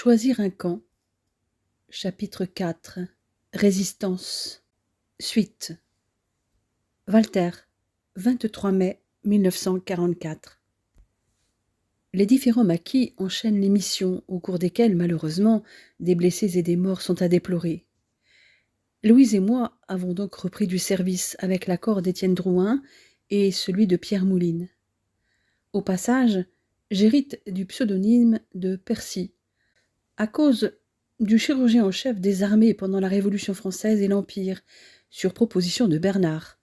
Choisir un camp. Chapitre 4. Résistance. Suite. Walter, 23 mai 1944. Les différents maquis enchaînent les missions au cours desquelles, malheureusement, des blessés et des morts sont à déplorer. Louise et moi avons donc repris du service avec l'accord d'Étienne Drouin et celui de Pierre Mouline. Au passage, j'hérite du pseudonyme de Percy, à cause du chirurgien en chef des armées pendant la Révolution française et l'Empire, sur proposition de Bernard.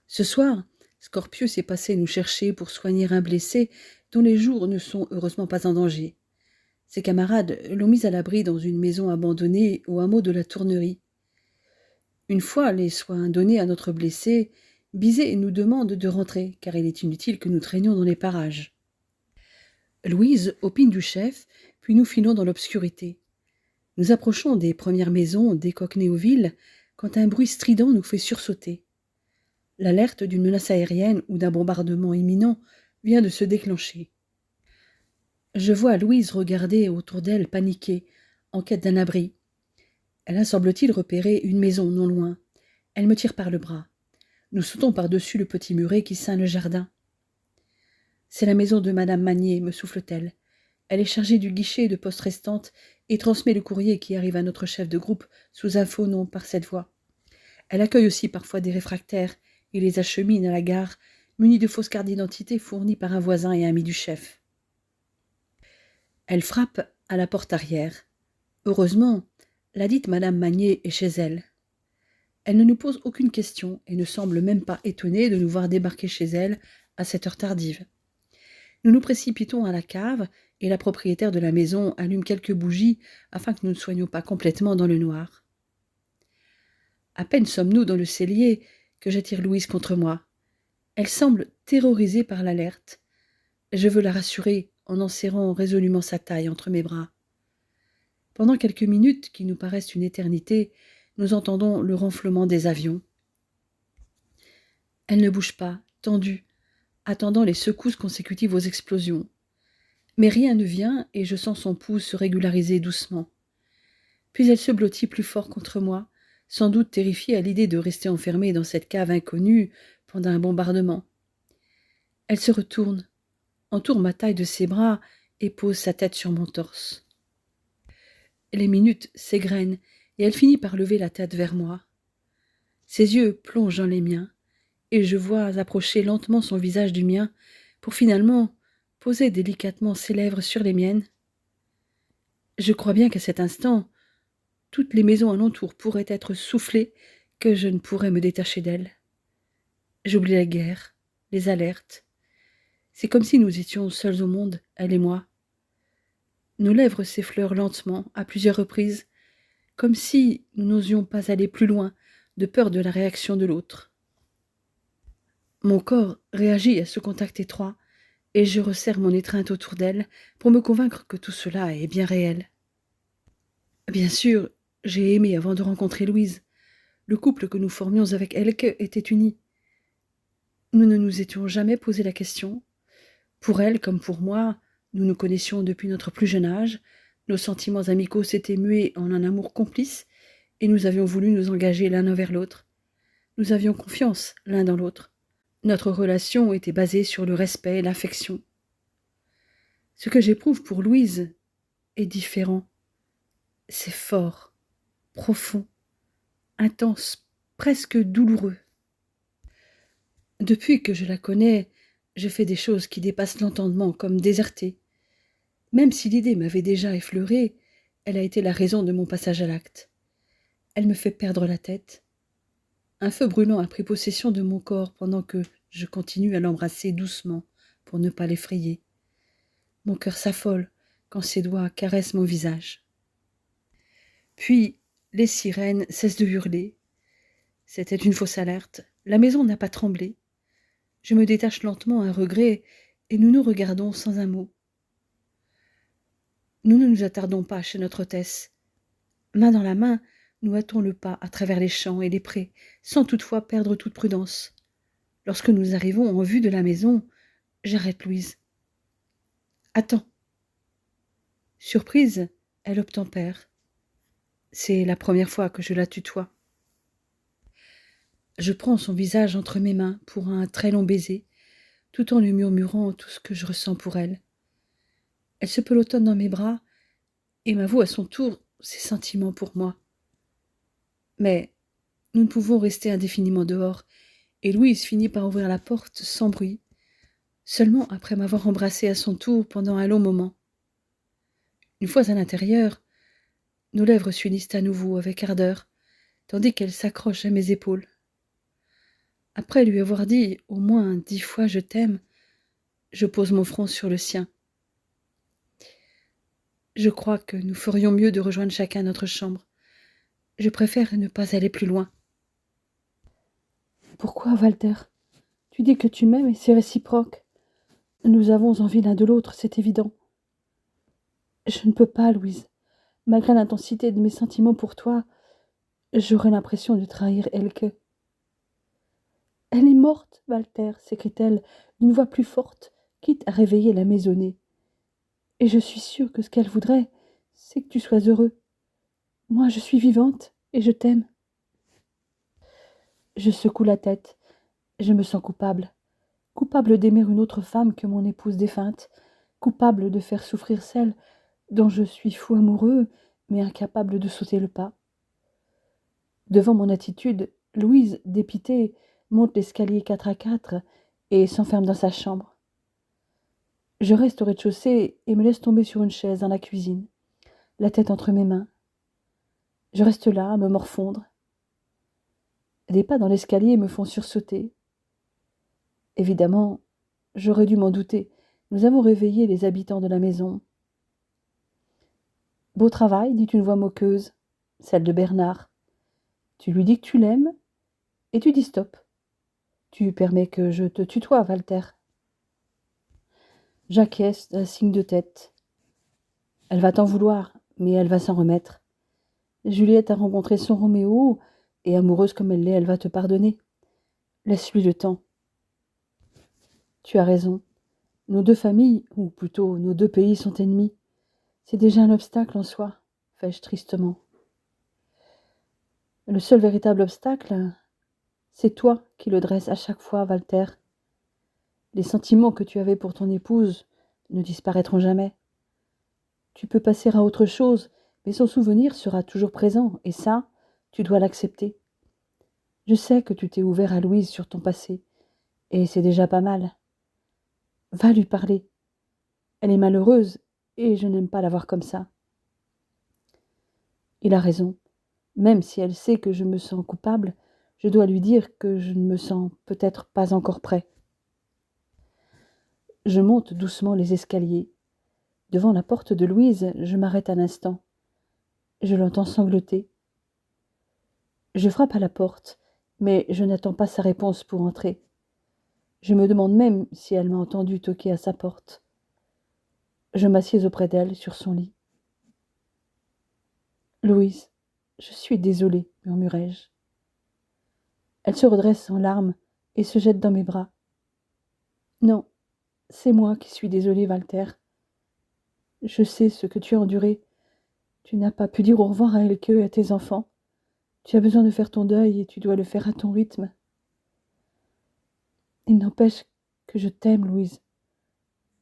Ce soir, Scorpius est passé nous chercher pour soigner un blessé dont les jours ne sont heureusement pas en danger. Ses camarades l'ont mis à l'abri dans une maison abandonnée au hameau de la Tournerie. Une fois les soins donnés à notre blessé, Bizet nous demande de rentrer, car il est inutile que nous traînions dans les parages. Louise opine du chef, puis nous filons dans l'obscurité. Nous approchons des premières maisons décoquenées aux villes, quand un bruit strident nous fait sursauter. L'alerte d'une menace aérienne ou d'un bombardement imminent vient de se déclencher. Je vois Louise regarder autour d'elle paniquée, en quête d'un abri. Elle a, semble-t-il, repéré une maison non loin. Elle me tire par le bras. Nous sautons par-dessus le petit muret qui ceint le jardin. C'est la maison de Madame Magnier, me souffle-t-elle. Elle est chargée du guichet de poste restante et transmet le courrier qui arrive à notre chef de groupe sous un faux nom par cette voie. Elle accueille aussi parfois des réfractaires et les achemine à la gare, munis de fausses cartes d'identité fournies par un voisin et ami du chef. Elle frappe à la porte arrière. Heureusement, ladite Madame Magnier est chez elle. Elle ne nous pose aucune question et ne semble même pas étonnée de nous voir débarquer chez elle à cette heure tardive. Nous nous précipitons à la cave et la propriétaire de la maison allume quelques bougies afin que nous ne soyons pas complètement dans le noir. À peine sommes-nous dans le cellier que j'attire Louise contre moi. Elle semble terrorisée par l'alerte. Je veux la rassurer en serrant résolument sa taille entre mes bras. Pendant quelques minutes, qui nous paraissent une éternité, nous entendons le ronflement des avions. Elle ne bouge pas, tendue, attendant les secousses consécutives aux explosions. Mais rien ne vient et je sens son pouls se régulariser doucement. Puis elle se blottit plus fort contre moi, sans doute terrifiée à l'idée de rester enfermée dans cette cave inconnue pendant un bombardement. Elle se retourne, entoure ma taille de ses bras et pose sa tête sur mon torse. Les minutes s'égrènent et elle finit par lever la tête vers moi. Ses yeux plongent dans les miens et je vois approcher lentement son visage du mien pour finalement poser délicatement ses lèvres sur les miennes. Je crois bien qu'à cet instant, toutes les maisons alentour pourraient être soufflées, que je ne pourrais me détacher d'elles. J'oublie la guerre, les alertes. C'est comme si nous étions seuls au monde, elle et moi. Nos lèvres s'effleurent lentement, à plusieurs reprises, comme si nous n'osions pas aller plus loin, de peur de la réaction de l'autre. Mon corps réagit à ce contact étroit, et je resserre mon étreinte autour d'elle pour me convaincre que tout cela est bien réel. Bien sûr, j'ai aimé avant de rencontrer Louise. Le couple que nous formions avec Elke était uni. Nous ne nous étions jamais posé la question. Pour elle comme pour moi, nous nous connaissions depuis notre plus jeune âge, nos sentiments amicaux s'étaient mués en un amour complice, et nous avions voulu nous engager l'un envers l'autre. Nous avions confiance l'un dans l'autre. Notre relation était basée sur le respect et l'affection. Ce que j'éprouve pour Louise est différent. C'est fort, profond, intense, presque douloureux. Depuis que je la connais, je fais des choses qui dépassent l'entendement comme désertées. Même si l'idée m'avait déjà effleurée, elle a été la raison de mon passage à l'acte. Elle me fait perdre la tête. Un feu brûlant a pris possession de mon corps pendant que je continue à l'embrasser doucement pour ne pas l'effrayer. Mon cœur s'affole quand ses doigts caressent mon visage. Puis, les sirènes cessent de hurler. C'était une fausse alerte. La maison n'a pas tremblé. Je me détache lentement à regret et nous nous regardons sans un mot. Nous ne nous attardons pas chez notre hôtesse. Main dans la main, nous hâtons le pas à travers les champs et les prés, sans toutefois perdre toute prudence. Lorsque nous arrivons en vue de la maison, j'arrête Louise. « Attends !» Surprise, elle obtempère. C'est la première fois que je la tutoie. Je prends son visage entre mes mains pour un très long baiser, tout en lui murmurant tout ce que je ressens pour elle. Elle se pelotonne dans mes bras et m'avoue à son tour ses sentiments pour moi. Mais nous ne pouvons rester indéfiniment dehors, et Louise finit par ouvrir la porte sans bruit, seulement après m'avoir embrassée à son tour pendant un long moment. Une fois à l'intérieur, nos lèvres s'unissent à nouveau avec ardeur, tandis qu'elle s'accroche à mes épaules. Après lui avoir dit au moins 10 fois « je t'aime », je pose mon front sur le sien. Je crois que nous ferions mieux de rejoindre chacun notre chambre. Je préfère ne pas aller plus loin. Pourquoi, Walter? Tu dis que tu m'aimes et c'est réciproque. Nous avons envie l'un de l'autre, c'est évident. Je ne peux pas, Louise. Malgré l'intensité de mes sentiments pour toi, j'aurais l'impression de trahir Elke. Elle est morte, Walter, s'écrie-t-elle d'une voix plus forte, quitte à réveiller la maisonnée. Et je suis sûre que ce qu'elle voudrait, c'est que tu sois heureux. Moi, je suis vivante et je t'aime. Je secoue la tête. Je me sens coupable. Coupable d'aimer une autre femme que mon épouse défunte. Coupable de faire souffrir celle dont je suis fou amoureux, mais incapable de sauter le pas. Devant mon attitude, Louise, dépitée, monte l'escalier 4 à 4 et s'enferme dans sa chambre. Je reste au rez-de-chaussée et me laisse tomber sur une chaise dans la cuisine, la tête entre mes mains. Je reste là, à me morfondre. Des pas dans l'escalier me font sursauter. Évidemment, j'aurais dû m'en douter. Nous avons réveillé les habitants de la maison. « Beau travail », dit une voix moqueuse, celle de Bernard. Tu lui dis que tu l'aimes et tu dis stop. Tu permets que je te tutoie, Walter. J'acquiesce d'un signe de tête. Elle va t'en vouloir, mais elle va s'en remettre. Juliette a rencontré son Roméo, et amoureuse comme elle l'est, elle va te pardonner. Laisse-lui le temps. Tu as raison. Nos deux familles, ou plutôt nos deux pays, sont ennemis. C'est déjà un obstacle en soi, fais-je tristement. Le seul véritable obstacle, c'est toi qui le dresses à chaque fois, Walter. Les sentiments que tu avais pour ton épouse ne disparaîtront jamais. Tu peux passer à autre chose, mais son souvenir sera toujours présent, et ça, tu dois l'accepter. Je sais que tu t'es ouvert à Louise sur ton passé, et c'est déjà pas mal. Va lui parler. Elle est malheureuse, et je n'aime pas la voir comme ça. Il a raison. Même si elle sait que je me sens coupable, je dois lui dire que je ne me sens peut-être pas encore prêt. Je monte doucement les escaliers. Devant la porte de Louise, je m'arrête un instant. Je l'entends sangloter. Je frappe à la porte, mais je n'attends pas sa réponse pour entrer. Je me demande même si elle m'a entendu toquer à sa porte. Je m'assieds auprès d'elle, sur son lit. « Louise, je suis désolée, murmurai-je. » Elle se redresse en larmes et se jette dans mes bras. « Non, c'est moi qui suis désolée, Walter. Je sais ce que tu as enduré. Tu n'as pas pu dire au revoir à Elke et à tes enfants. Tu as besoin de faire ton deuil et tu dois le faire à ton rythme. Il n'empêche que je t'aime, Louise.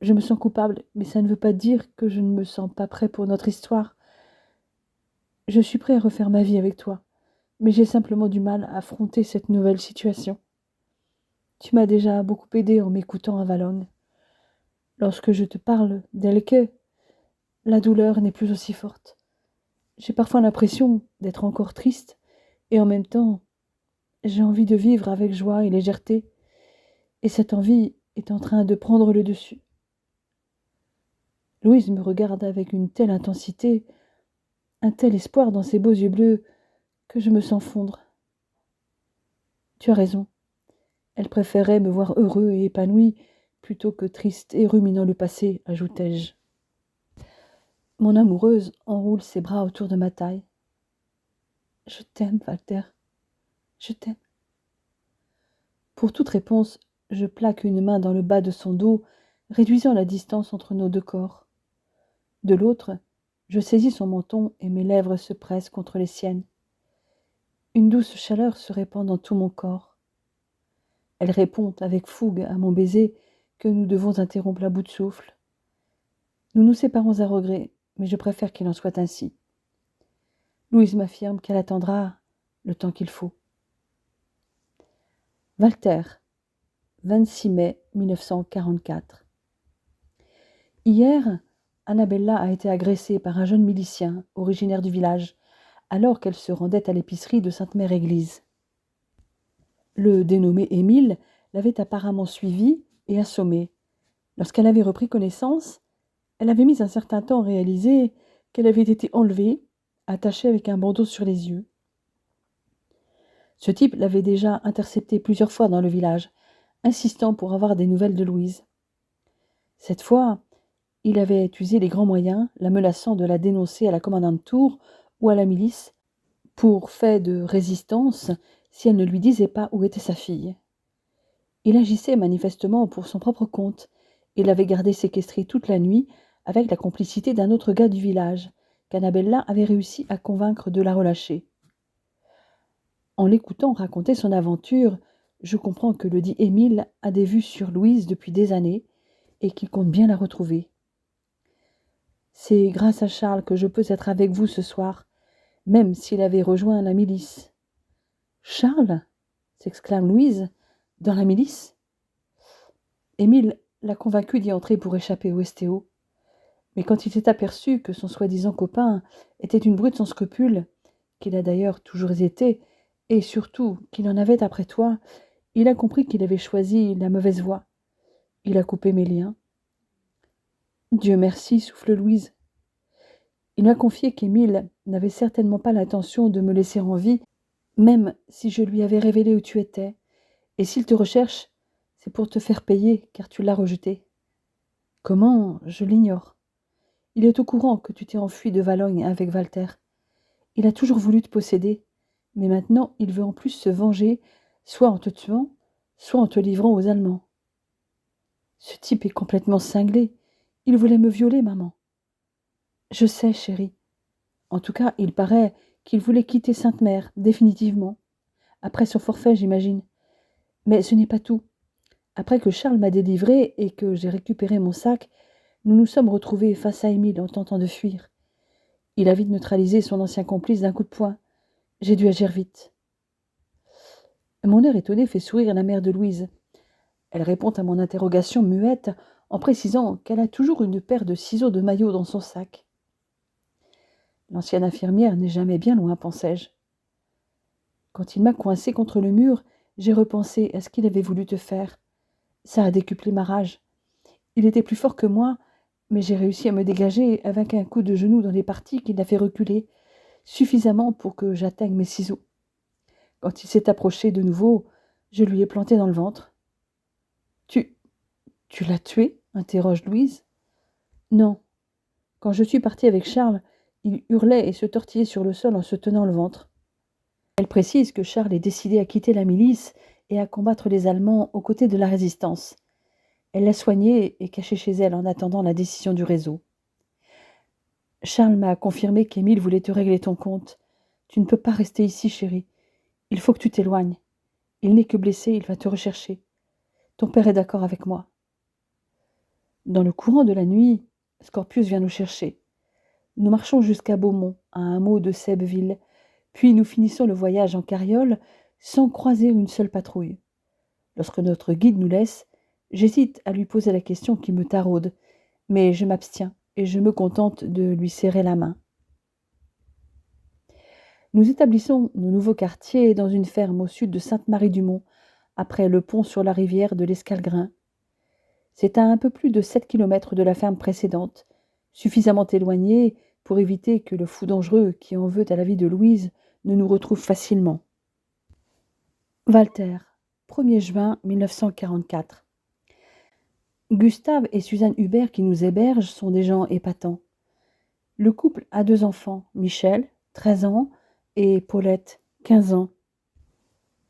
Je me sens coupable, mais ça ne veut pas dire que je ne me sens pas prêt pour notre histoire. Je suis prêt à refaire ma vie avec toi, mais j'ai simplement du mal à affronter cette nouvelle situation. Tu m'as déjà beaucoup aidé en m'écoutant à Valognes. Lorsque je te parle d'Elke, la douleur n'est plus aussi forte. J'ai parfois l'impression d'être encore triste, et en même temps, j'ai envie de vivre avec joie et légèreté, et cette envie est en train de prendre le dessus. » Louise me regarde avec une telle intensité, un tel espoir dans ses beaux yeux bleus, que je me sens fondre. Tu as raison. Elle préférait me voir heureux et épanoui, plutôt que triste et ruminant le passé, ajoutai-je. Mon amoureuse enroule ses bras autour de ma taille. Je t'aime, Walter. Je t'aime. Pour toute réponse, je plaque une main dans le bas de son dos, réduisant la distance entre nos deux corps. De l'autre, Je saisis son menton et mes lèvres se pressent contre les siennes. Une douce chaleur se répand dans tout mon corps. Elle répond avec fougue à mon baiser que nous devons interrompre à bout de souffle. Nous nous séparons à regret, mais je préfère qu'il en soit ainsi. Louise m'affirme qu'elle attendra le temps qu'il faut. Walter, 26 mai 1944. Hier, Annabella a été agressée par un jeune milicien originaire du village, alors qu'elle se rendait à l'épicerie de Sainte-Mère-Église. Le dénommé Émile l'avait apparemment suivie et assommée. Lorsqu'elle avait repris connaissance, elle avait mis un certain temps à réaliser qu'elle avait été enlevée, attachée avec un bandeau sur les yeux. Ce type l'avait déjà interceptée plusieurs fois dans le village, insistant pour avoir des nouvelles de Louise. Cette fois, il avait usé les grands moyens, la menaçant de la dénoncer à la commandant de Tours ou à la milice pour fait de résistance si elle ne lui disait pas où était sa fille. Il agissait manifestement pour son propre compte et l'avait gardée séquestrée toute la nuit avec la complicité d'un autre gars du village qu'Annabella avait réussi à convaincre de la relâcher. En l'écoutant raconter son aventure, je comprends que le dit Émile a des vues sur Louise depuis des années et qu'il compte bien la retrouver. C'est grâce à Charles que je peux être avec vous ce soir, même s'il avait rejoint la milice. « Charles » s'exclame Louise. « Dans la milice ?» Émile l'a convaincu d'y entrer pour échapper au STO. Mais quand il s'est aperçu que son soi-disant copain était une brute sans scrupules, qu'il a d'ailleurs toujours été, et surtout qu'il en avait après toi, il a compris qu'il avait choisi la mauvaise voie. Il a coupé mes liens. Dieu merci, souffle Louise. Il m'a confié qu'Émile n'avait certainement pas l'intention de me laisser en vie, même si je lui avais révélé où tu étais. Et s'il te recherche, c'est pour te faire payer, car tu l'as rejeté. Comment? Je l'ignore. Il est au courant que tu t'es enfui de Valognes avec Walter. Il a toujours voulu te posséder, mais maintenant il veut en plus se venger, soit en te tuant, soit en te livrant aux Allemands. Ce type est complètement cinglé. Il voulait me violer, maman. Je sais, chérie. En tout cas, il paraît qu'il voulait quitter Sainte-Mère, définitivement. Après son forfait, j'imagine. Mais ce n'est pas tout. Après que Charles m'a délivré et que j'ai récupéré mon sac, nous nous sommes retrouvés face à Émile en tentant de fuir. Il a vite neutralisé son ancien complice d'un coup de poing. J'ai dû agir vite. Mon air étonné fait sourire la mère de Louise. Elle répond à mon interrogation muette en précisant qu'elle a toujours une paire de ciseaux de maillot dans son sac. L'ancienne infirmière n'est jamais bien loin, pensai-je. Quand il m'a coincé contre le mur, j'ai repensé à ce qu'il avait voulu te faire. Ça a décuplé ma rage. Il était plus fort que moi, mais j'ai réussi à me dégager avec un coup de genou dans les parties qui l'a fait reculer, suffisamment pour que j'atteigne mes ciseaux. Quand il s'est approché de nouveau, je lui ai planté dans le ventre. « Tu l'as tué ?» interroge Louise. « Non. Quand je suis partie avec Charles, il hurlait et se tortillait sur le sol en se tenant le ventre. » Elle précise que Charles est décidé à quitter la milice et à combattre les Allemands aux côtés de la résistance. Elle l'a soigné et caché chez elle en attendant la décision du réseau. Charles m'a confirmé qu'Émile voulait te régler ton compte. Tu ne peux pas rester ici, chérie. Il faut que tu t'éloignes. Il n'est que blessé, il va te rechercher. Ton père est d'accord avec moi. Dans le courant de la nuit, Scorpius vient nous chercher. Nous marchons jusqu'à Beaumont, à un hameau de Sèbeville, puis nous finissons le voyage en carriole sans croiser une seule patrouille. Lorsque notre guide nous laisse, j'hésite à lui poser la question qui me taraude, mais je m'abstiens et je me contente de lui serrer la main. Nous établissons nos nouveaux quartiers dans une ferme au sud de Sainte-Marie-du-Mont, après le pont sur la rivière de l'Escalgrin. C'est à un peu plus de 7 kilomètres de la ferme précédente, suffisamment éloignée pour éviter que le fou dangereux qui en veut à la vie de Louise ne nous retrouve facilement. Walter, 1er juin 1944. Gustave et Suzanne Hubert qui nous hébergent sont des gens épatants. Le couple a 2 enfants, Michel, 13 ans, et Paulette, 15 ans.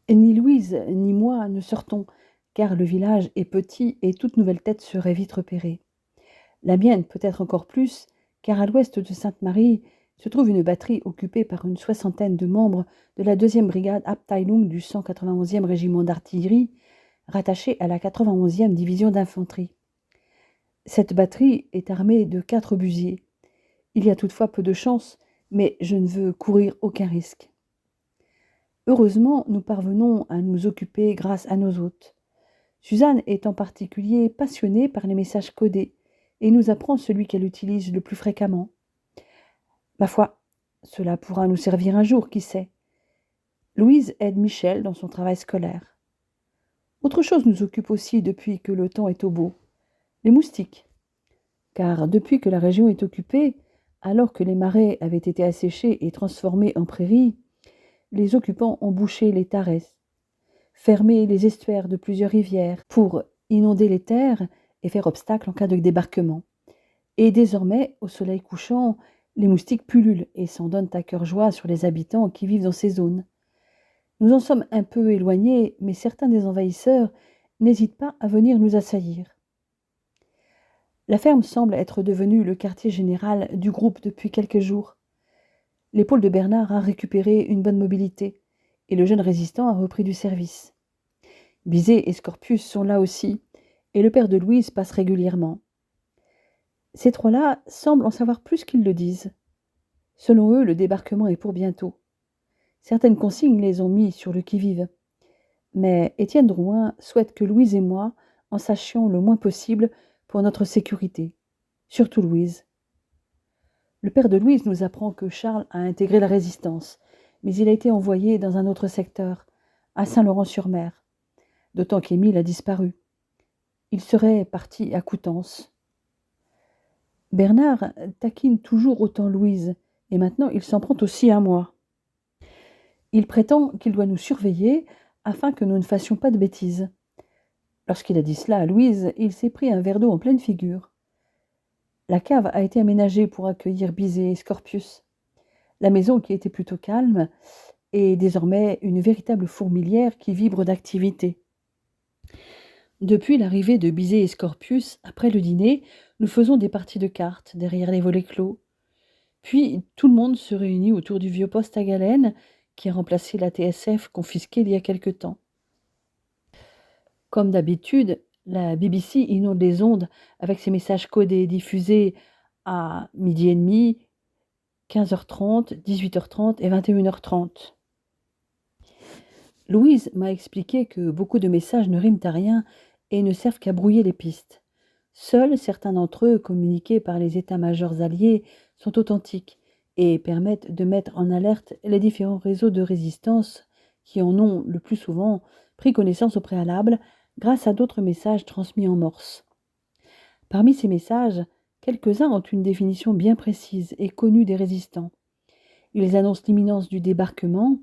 Et ni Louise ni moi ne sortons, car le village est petit et toute nouvelle tête serait vite repérée. La mienne peut-être encore plus, car à l'ouest de Sainte-Marie se trouve une batterie occupée par une soixantaine de membres de la 2e brigade Abteilung du 191e régiment d'artillerie, rattachée à la 91e division d'infanterie. Cette batterie est armée de 4 obusiers. Il y a toutefois peu de chance, mais je ne veux courir aucun risque. Heureusement, nous parvenons à nous occuper grâce à nos hôtes. Suzanne est en particulier passionnée par les messages codés et nous apprend celui qu'elle utilise le plus fréquemment. Ma foi, cela pourra nous servir un jour, qui sait. Louise aide Michel dans son travail scolaire. Autre chose nous occupe aussi depuis que le temps est au beau, les moustiques. Car depuis que la région est occupée, alors que les marais avaient été asséchés et transformés en prairies, les occupants ont bouché les tares, fermé les estuaires de plusieurs rivières pour inonder les terres et faire obstacle en cas de débarquement. Et désormais, au soleil couchant, les moustiques pullulent et s'en donnent à cœur joie sur les habitants qui vivent dans ces zones. Nous en sommes un peu éloignés, mais certains des envahisseurs n'hésitent pas à venir nous assaillir. La ferme semble être devenue le quartier général du groupe depuis quelques jours. L'épaule de Bernard a récupéré une bonne mobilité et le jeune résistant a repris du service. Bizet et Scorpius sont là aussi et le père de Louise passe régulièrement. Ces trois-là semblent en savoir plus qu'ils le disent. Selon eux, le débarquement est pour bientôt. Certaines consignes les ont mis sur le qui-vive. Mais Étienne Drouin souhaite que Louise et moi en sachions le moins possible pour notre sécurité. Surtout Louise. Le père de Louise nous apprend que Charles a intégré la résistance, mais il a été envoyé dans un autre secteur, à Saint-Laurent-sur-Mer, d'autant qu'Émile a disparu. Il serait parti à Coutances. Bernard taquine toujours autant Louise, et maintenant il s'en prend aussi à moi. Il prétend qu'il doit nous surveiller afin que nous ne fassions pas de bêtises. Lorsqu'il a dit cela à Louise, il s'est pris un verre d'eau en pleine figure. La cave a été aménagée pour accueillir Bizet et Scorpius. La maison, qui était plutôt calme, est désormais une véritable fourmilière qui vibre d'activité. Depuis l'arrivée de Bizet et Scorpius, après le dîner, nous faisons des parties de cartes derrière les volets clos. Puis tout le monde se réunit autour du vieux poste à galène qui a remplacé la TSF confisquée il y a quelque temps. Comme d'habitude, la BBC inonde les ondes avec ses messages codés diffusés à 12h30, 15h30, 18h30 et 21h30. Louise m'a expliqué que beaucoup de messages ne riment à rien et ne servent qu'à brouiller les pistes. Seuls certains d'entre eux, communiqués par les états-majors alliés, sont authentiques et permettent de mettre en alerte les différents réseaux de résistance qui en ont, le plus souvent, pris connaissance au préalable grâce à d'autres messages transmis en morse. Parmi ces messages, quelques-uns ont une définition bien précise et connue des résistants. Ils annoncent l'imminence du débarquement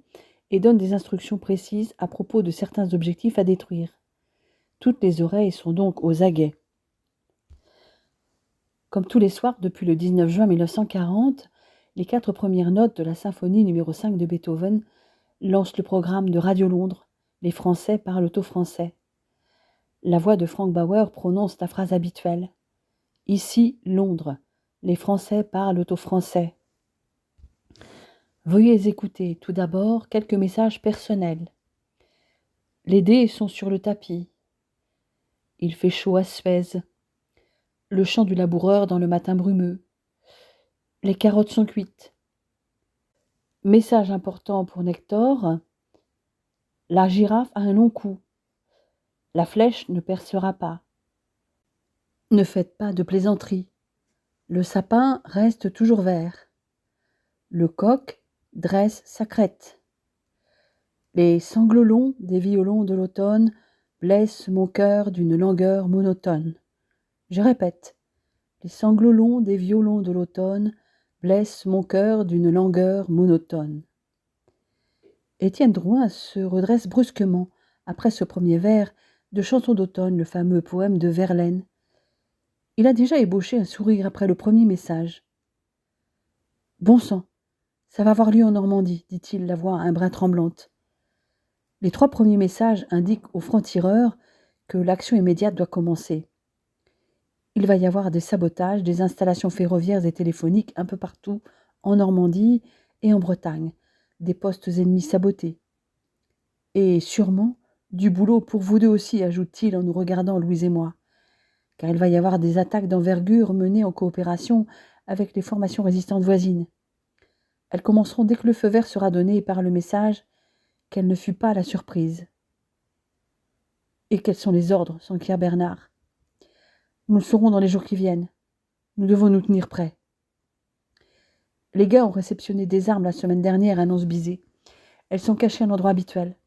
et donnent des instructions précises à propos de certains objectifs à détruire. Toutes les oreilles sont donc aux aguets. Comme tous les soirs depuis le 19 juin 1940, les 4 premières notes de la symphonie numéro 5 de Beethoven lancent le programme de Radio Londres. Les Français parlent au français. La voix de Frank Bauer prononce la phrase habituelle. Ici, Londres. Les Français parlent au français. Veuillez écouter tout d'abord quelques messages personnels. Les dés sont sur le tapis. Il fait chaud à Suez. Le chant du laboureur dans le matin brumeux. Les carottes sont cuites. Message important pour Nector. La girafe a un long cou. La flèche ne percera pas. Ne faites pas de plaisanteries. Le sapin reste toujours vert. Le coq dresse sa crête. Les sanglots longs des violons de l'automne blessent mon cœur d'une langueur monotone. Je répète, les sanglots longs des violons de l'automne blessent mon cœur d'une langueur monotone. Étienne Drouin se redresse brusquement après ce premier vers de Chanson d'automne, le fameux poème de Verlaine. Il a déjà ébauché un sourire après le premier message. « Bon sang, ça va avoir lieu en Normandie, dit-il, la voix un brin tremblante. Les 3 premiers messages indiquent aux francs-tireurs que l'action immédiate doit commencer. Il va y avoir des sabotages, des installations ferroviaires et téléphoniques un peu partout, en Normandie et en Bretagne, des postes ennemis sabotés. Et sûrement du boulot pour vous deux aussi, ajoute-t-il en nous regardant, Louise et moi, car il va y avoir des attaques d'envergure menées en coopération avec les formations résistantes voisines. Elles commenceront dès que le feu vert sera donné par le message qu'elle ne fut pas la surprise. Et quels sont les ordres, s'enquiert Bernard. Nous le saurons dans les jours qui viennent. Nous devons nous tenir prêts. Les gars ont réceptionné des armes la semaine dernière, annonce Bizet. Elles sont cachées à l'endroit habituel.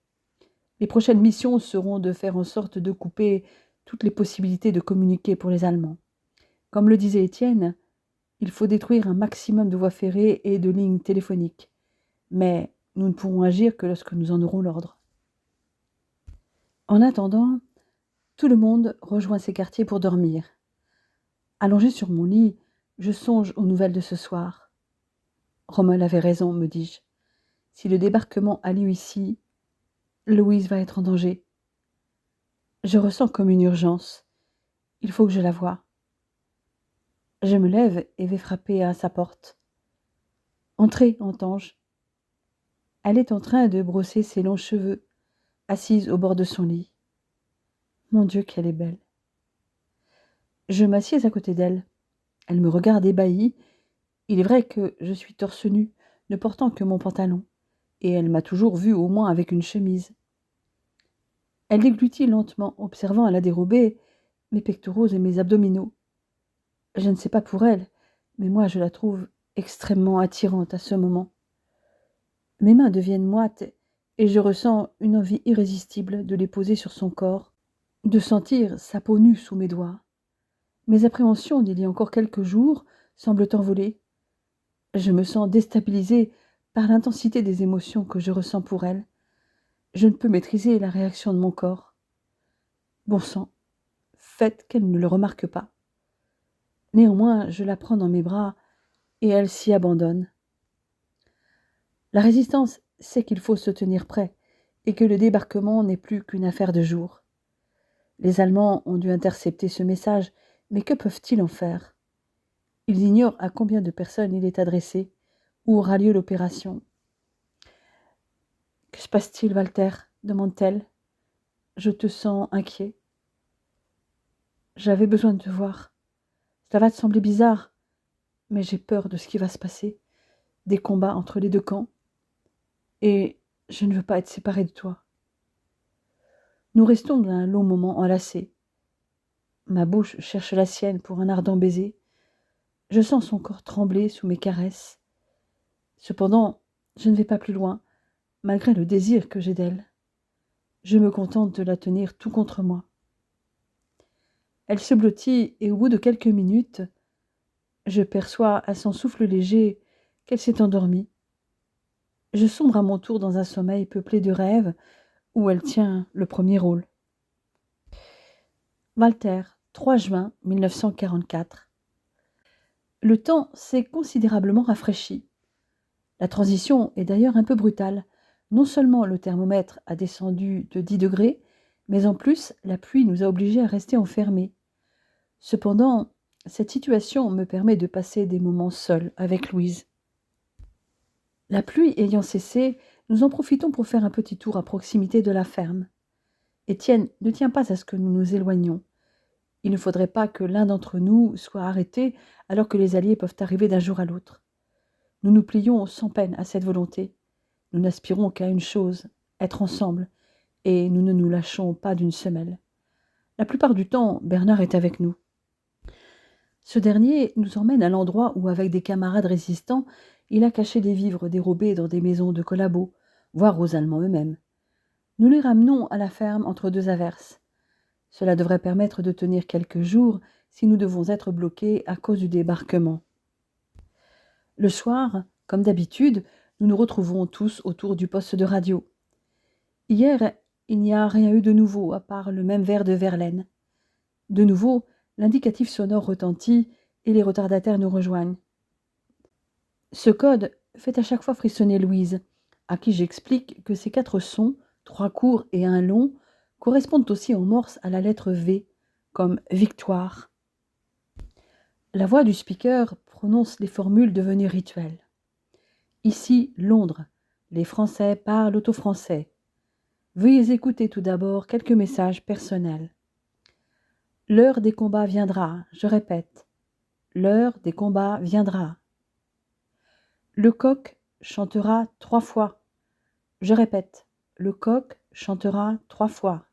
Les prochaines missions seront de faire en sorte de couper toutes les possibilités de communiquer pour les Allemands. Comme le disait Étienne, il faut détruire un maximum de voies ferrées et de lignes téléphoniques. Mais nous ne pourrons agir que lorsque nous en aurons l'ordre. En attendant, tout le monde rejoint ses quartiers pour dormir. Allongé sur mon lit, je songe aux nouvelles de ce soir. Rommel avait raison, me dis-je. Si le débarquement a lieu ici, Louise va être en danger. Je ressens comme une urgence. Il faut que je la voie. Je me lève et vais frapper à sa porte. « Entrez, entends-je. » Elle est en train de brosser ses longs cheveux, assise au bord de son lit. Mon Dieu, qu'elle est belle. Je m'assieds à côté d'elle. Elle me regarde ébahie. Il est vrai que je suis torse nu, ne portant que mon pantalon, et elle m'a toujours vue au moins avec une chemise. Elle déglutit lentement, observant à la dérobée mes pectoraux et mes abdominaux. Je ne sais pas pour elle, mais moi je la trouve extrêmement attirante à ce moment. Mes mains deviennent moites et je ressens une envie irrésistible de les poser sur son corps, de sentir sa peau nue sous mes doigts. Mes appréhensions d'il y a encore quelques jours semblent envolées. Je me sens déstabilisée par l'intensité des émotions que je ressens pour elle. Je ne peux maîtriser la réaction de mon corps. Bon sang, faites qu'elle ne le remarque pas. Néanmoins, je la prends dans mes bras et elle s'y abandonne. La résistance sait qu'il faut se tenir prêt et que le débarquement n'est plus qu'une affaire de jours. Les Allemands ont dû intercepter ce message, mais que peuvent-ils en faire? Ils ignorent à combien de personnes il est adressé, où aura lieu l'opération. « Que se passe-t-il, Walter » demande-t-elle. « Je te sens inquiet. » J'avais besoin de te voir. Cela va te sembler bizarre, mais j'ai peur de ce qui va se passer, des combats entre les deux camps, et je ne veux pas être séparée de toi. Nous restons un long moment enlacés. Ma bouche cherche la sienne pour un ardent baiser. Je sens son corps trembler sous mes caresses. Cependant, je ne vais pas plus loin, malgré le désir que j'ai d'elle. Je me contente de la tenir tout contre moi. Elle se blottit et au bout de quelques minutes, je perçois à son souffle léger qu'elle s'est endormie. Je sombre à mon tour dans un sommeil peuplé de rêves où elle tient le premier rôle. Walter, 3 juin 1944. Le temps s'est considérablement rafraîchi. La transition est d'ailleurs un peu brutale. Non seulement le thermomètre a descendu de 10 degrés, mais en plus la pluie nous a obligés à rester enfermés. Cependant, cette situation me permet de passer des moments seuls avec Louise. La pluie ayant cessé, nous en profitons pour faire un petit tour à proximité de la ferme. Étienne ne tient pas à ce que nous nous éloignions. Il ne faudrait pas que l'un d'entre nous soit arrêté alors que les Alliés peuvent arriver d'un jour à l'autre. Nous nous plions sans peine à cette volonté. Nous n'aspirons qu'à une chose, être ensemble, et nous ne nous lâchons pas d'une semelle. La plupart du temps, Bernard est avec nous. Ce dernier nous emmène à l'endroit où, avec des camarades résistants, il a caché des vivres dérobés dans des maisons de collabos, voire aux Allemands eux-mêmes. Nous les ramenons à la ferme entre deux averses. Cela devrait permettre de tenir quelques jours si nous devons être bloqués à cause du débarquement. Le soir, comme d'habitude, nous nous retrouvons tous autour du poste de radio. Hier, il n'y a rien eu de nouveau à part le même verre de Verlaine. De nouveau, l'indicatif sonore retentit et les retardataires nous rejoignent. Ce code fait à chaque fois frissonner Louise, à qui j'explique que ces 4 sons, 3 courts et 1 long, correspondent aussi en morse à la lettre V, comme victoire. La voix du speaker prononce les formules devenues rituelles. Ici, Londres. Les Français parlent au français. Veuillez écouter tout d'abord quelques messages personnels. L'heure des combats viendra, je répète. L'heure des combats viendra. Le coq chantera 3 fois. Je répète, le coq chantera 3 fois.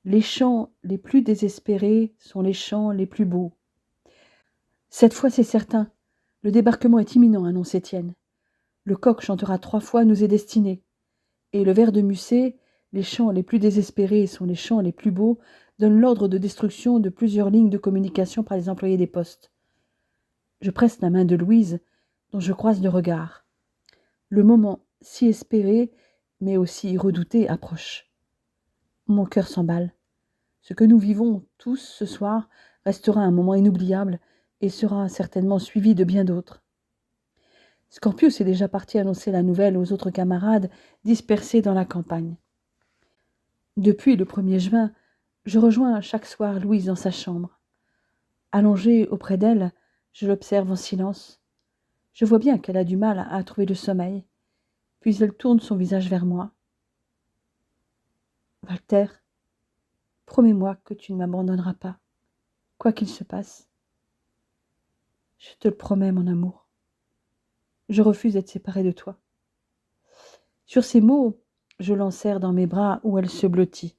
Les chants les plus désespérés sont les chants les plus beaux. Cette fois, c'est certain. Le débarquement est imminent, annonce Étienne. Le coq chantera 3 fois nous est destiné. Et le vers de Musset, les chants les plus désespérés sont les chants les plus beaux, donne l'ordre de destruction de plusieurs lignes de communication par les employés des postes. Je presse la main de Louise, dont je croise le regard. Le moment si espéré, mais aussi redouté, approche. Mon cœur s'emballe. Ce que nous vivons tous ce soir restera un moment inoubliable et sera certainement suivi de bien d'autres. Scorpius est déjà parti annoncer la nouvelle aux autres camarades dispersés dans la campagne. Depuis le 1er juin, je rejoins chaque soir Louise dans sa chambre. Allongée auprès d'elle, je l'observe en silence. Je vois bien qu'elle a du mal à trouver le sommeil. Puis elle tourne son visage vers moi. « Walter, promets-moi que tu ne m'abandonneras pas, quoi qu'il se passe. »« Je te le promets, mon amour. Je refuse d'être séparée de toi. » Sur ces mots, je l'enserre dans mes bras où elle se blottit.